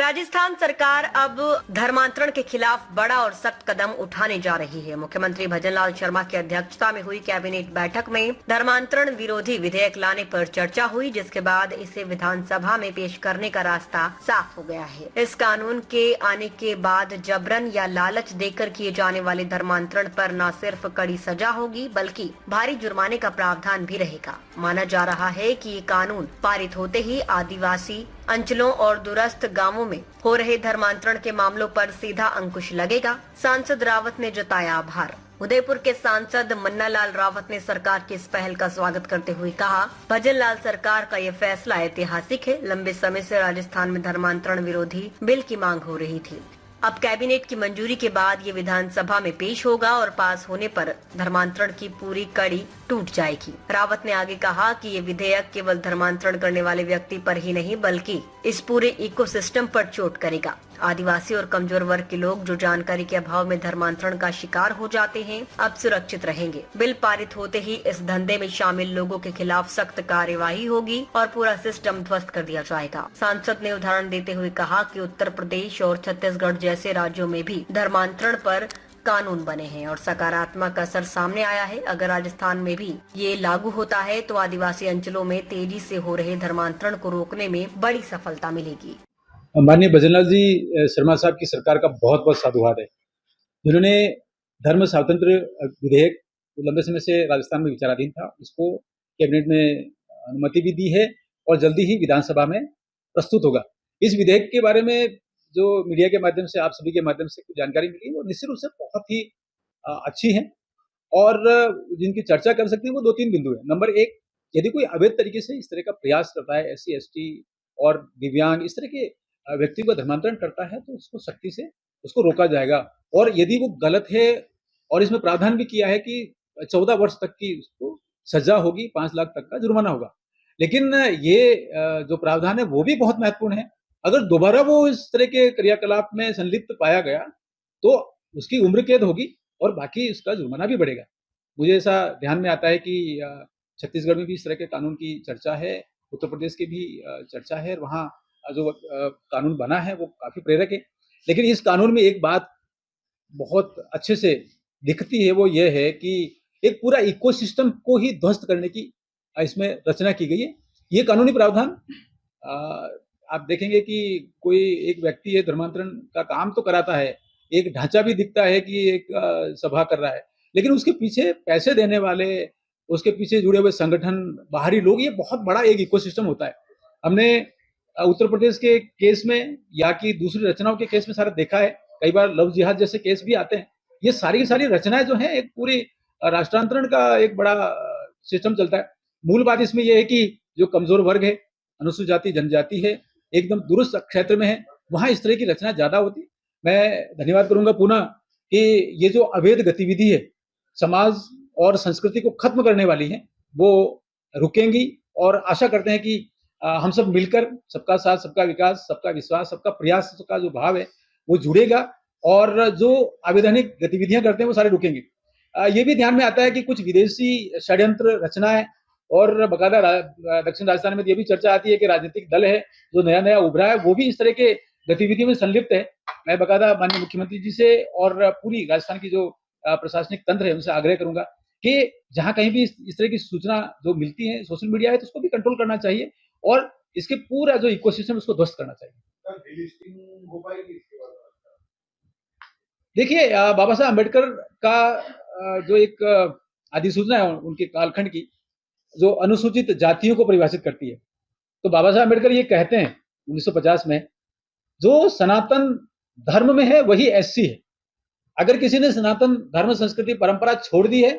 राजस्थान सरकार अब धर्मांतरण के खिलाफ बड़ा और सख्त कदम उठाने जा रही है। मुख्यमंत्री भजनलाल शर्मा की अध्यक्षता में हुई कैबिनेट बैठक में धर्मांतरण विरोधी विधेयक लाने पर चर्चा हुई, जिसके बाद इसे विधानसभा में पेश करने का रास्ता साफ हो गया है। इस कानून के आने के बाद जबरन या लालच देकर किए जाने वाले धर्मांतरण पर न सिर्फ कड़ी सजा होगी बल्कि भारी जुर्माने का प्रावधान भी रहेगा। माना जा रहा है कि ये कानून पारित होते ही आदिवासी अंचलों और दूरस्थ गांवों में हो रहे धर्मांतरण के मामलों पर सीधा अंकुश लगेगा। सांसद रावत ने जताया आभार। उदयपुर के सांसद मन्नालाल रावत ने सरकार की इस पहल का स्वागत करते हुए कहा, भजनलाल सरकार का ये फैसला ऐतिहासिक है। लंबे समय से राजस्थान में धर्मांतरण विरोधी बिल की मांग हो रही थी। अब कैबिनेट की मंजूरी के बाद ये विधानसभा में पेश होगा और पास होने पर धर्मांतरण की पूरी कड़ी टूट जाएगी। रावत ने आगे कहा कि ये विधेयक केवल धर्मांतरण करने वाले व्यक्ति पर ही नहीं बल्कि इस पूरे इकोसिस्टम पर चोट करेगा। आदिवासी और कमजोर वर्ग के लोग जो जानकारी के अभाव में धर्मांतरण का शिकार हो जाते हैं, अब सुरक्षित रहेंगे। बिल पारित होते ही इस धंधे में शामिल लोगों के खिलाफ सख्त कार्यवाही होगी और पूरा सिस्टम ध्वस्त कर दिया जाएगा। सांसद ने उदाहरण देते हुए कहा कि उत्तर प्रदेश और छत्तीसगढ़ जैसे राज्यों में भी धर्मांतरण पर कानून बने हैं और सकारात्मक असर सामने आया है। अगर राजस्थान में भी ये लागू होता है तो आदिवासी अंचलों में तेजी से हो रहे धर्मांतरण को रोकने में बड़ी सफलता मिलेगी। माननीय भजनलाल जी शर्मा साहब की सरकार का बहुत बहुत साधुवाद है, जिन्होंने धर्म स्वातंत्र विधेयक लंबे समय से राजस्थान में विचाराधीन था, उसको कैबिनेट में अनुमति भी दी है और जल्दी ही विधानसभा में प्रस्तुत होगा। इस विधेयक के बारे में जो मीडिया के माध्यम से, आप सभी के माध्यम से कुछ जानकारी मिली, वो निश्चित रूप से बहुत ही अच्छी है और जिनकी चर्चा कर सकते हैं वो 2-3 बिंदु है। नंबर 1, यदि कोई अवैध तरीके से इस तरह का प्रयास करता है, SC, ST और दिव्यांग इस तरह के व्यक्ति को धर्मांतरण करता है तो उसको सख्ती से उसको रोका जाएगा। और यदि वो गलत है, और इसमें प्रावधान भी किया है कि 14 वर्ष तक की उसको सजा होगी, 5 लाख तक का जुर्माना होगा। लेकिन ये जो प्रावधान है वो भी बहुत महत्वपूर्ण है। अगर दोबारा वो इस तरह के क्रियाकलाप में संलिप्त पाया गया तो उसकी उम्र कैद होगी और बाकी उसका जुर्माना भी बढ़ेगा। मुझे ऐसा ध्यान में आता है कि छत्तीसगढ़ में भी इस तरह के कानून की चर्चा है, उत्तर प्रदेश की भी चर्चा है, वहाँ जो कानून बना है वो काफी प्रेरक है। लेकिन इस कानून में एक बात बहुत अच्छे से दिखती है, वो ये है कि एक पूरा इकोसिस्टम को ही ध्वस्त करने की इसमें रचना की गई है। ये कानूनी प्रावधान आप देखेंगे कि कोई एक व्यक्ति है धर्मांतरण का काम तो कराता है, एक ढांचा भी दिखता है कि एक सभा कर रहा है, लेकिन उसके पीछे पैसे देने वाले, उसके पीछे जुड़े हुए संगठन, बाहरी लोग, ये बहुत बड़ा एक इकोसिस्टम होता है। हमने उत्तर प्रदेश के केस में या कि दूसरी रचनाओं के केस में सारा देखा है। कई बार लव जिहाद जैसे केस भी आते हैं। ये सारी की सारी रचनाएं जो हैं, एक पूरी राष्ट्रांतरण का एक बड़ा सिस्टम चलता है। मूल बात इसमें यह है कि जो कमजोर वर्ग है, अनुसूचित जाति जनजाति है, एकदम दूरस्थ क्षेत्र में है, वहां इस तरह की रचना ज्यादा होती। मैं धन्यवाद करूंगा पुनः कि ये जो अवैध गतिविधि है समाज और संस्कृति को खत्म करने वाली है, वो रुकेंगी और आशा करते हैं कि हम सब मिलकर, सबका साथ सबका विकास, सबका विश्वास, सबका प्रयास का जो भाव है वो जुड़ेगा और जो अवैधानिक गतिविधियां करते हैं वो सारे रुकेंगे। ये भी ध्यान में आता है कि कुछ विदेशी षड्यंत्र रचनाएं और बकायदा दक्षिण राजस्थान में ये भी चर्चा आती है कि राजनीतिक दल है जो नया नया उभरा है, वो भी इस तरह के गतिविधियों में संलिप्त है। मैं बकायदा माननीय मुख्यमंत्री जी से और पूरी राजस्थान की जो प्रशासनिक तंत्र है उनसे आग्रह करूंगा कि जहां कहीं भी इस तरह की सूचना जो मिलती है सोशल मीडिया है तो उसको भी कंट्रोल करना चाहिए और इसके पूरा जो इकोसिस्टम उसको ध्वस्त करना चाहिए। देखिए, बाबा साहब अम्बेडकर का जो एक अधिसूचना है उनके कालखंड की, जो अनुसूचित जातियों को परिभाषित करती है, तो बाबा साहब अम्बेडकर ये कहते हैं 1950 में, जो सनातन धर्म में है वही SC है। अगर किसी ने सनातन धर्म, संस्कृति, परंपरा छोड़ दी है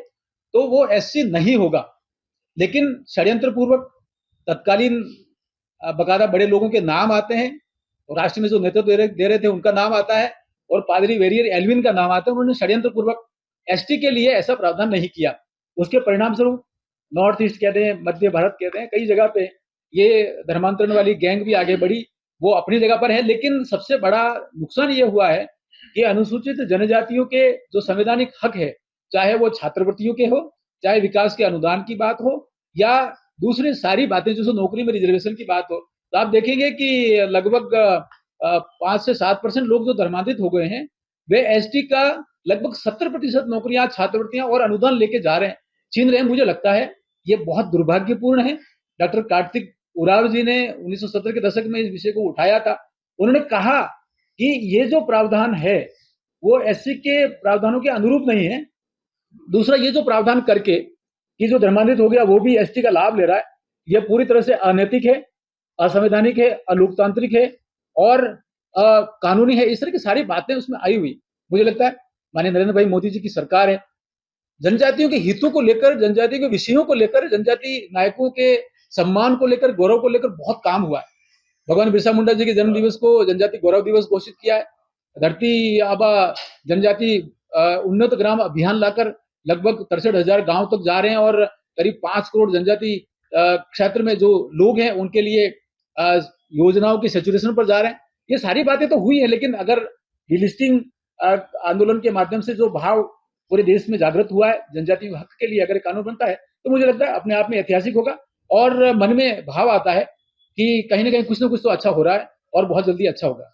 तो वो SC नहीं होगा। लेकिन षड्यंत्र पूर्वक तत्कालीन बकायदा बड़े लोगों के नाम आते हैं और राष्ट्र में जो नेतृत्व दे रहे थे उनका नाम आता है और पादरी वेरियर एल्विन का नाम आता है। उन्होंने षड्यंत्र पूर्वक ST के लिए ऐसा प्रावधान नहीं किया। उसके परिणाम स्वरूप नॉर्थ ईस्ट कहते हैं, मध्य भारत कहते हैं, कई जगह पे ये धर्मांतरण वाली गैंग भी आगे बढ़ी, वो अपनी जगह पर है। लेकिन सबसे बड़ा नुकसान ये हुआ है कि अनुसूचित जनजातियों के जो संवैधानिक हक है, चाहे वो छात्रवृत्तियों के हो, चाहे विकास के अनुदान की बात हो या दूसरी सारी बातें, जैसे नौकरी में रिजर्वेशन की बात हो, तो आप देखेंगे कि लगभग 5 से 7% लोग जो धर्मांतरित हो गए हैं, वे एसटी का लगभग 70% नौकरियां, छात्रवृत्तियां और अनुदान लेके जा रहे हैं, छीन रहे हैं। मुझे लगता है ये बहुत दुर्भाग्यपूर्ण है। डॉक्टर कार्तिक उरांव जी ने 1970 के दशक में इस विषय को उठाया था। उन्होंने कहा कि ये जो प्रावधान है वो एससी के प्रावधानों के अनुरूप नहीं है। दूसरा, ये जो प्रावधान करके कि जो धर्मांतरित हो गया वो भी एसटी का लाभ ले रहा है, यह पूरी तरह से अनैतिक है, असंवैधानिक है, अलोकतांत्रिक है और कानूनी है। इस तरह की सारी बातें उसमें आई हुई। मुझे लगता है माननीय नरेंद्र भाई मोदी जी की सरकार है, जनजातियों के हितों को लेकर, जनजाति के विषयों को लेकर, जनजाति नायकों के सम्मान को लेकर, गौरव को लेकर बहुत काम हुआ है। भगवान बिरसा मुंडा जी के जन्म दिवस को जनजाति गौरव दिवस घोषित किया है। धरती आबा जनजाति उन्नत ग्राम अभियान लाकर लगभग 63,000 गांव तक जा रहे हैं और करीब 5 करोड़ जनजाति क्षेत्र में जो लोग हैं उनके लिए योजनाओं की सैचुरेशन पर जा रहे हैं। ये सारी बातें तो हुई है, लेकिन अगर डिलिस्टिंग आंदोलन के माध्यम से जो भाव पूरे देश में जागृत हुआ है जनजाति हक के लिए, अगर कानून बनता है तो मुझे लगता है अपने आप में ऐतिहासिक होगा और मन में भाव आता है कि कहीं ना कहीं कुछ ना कुछ तो अच्छा हो रहा है और बहुत जल्दी अच्छा होगा।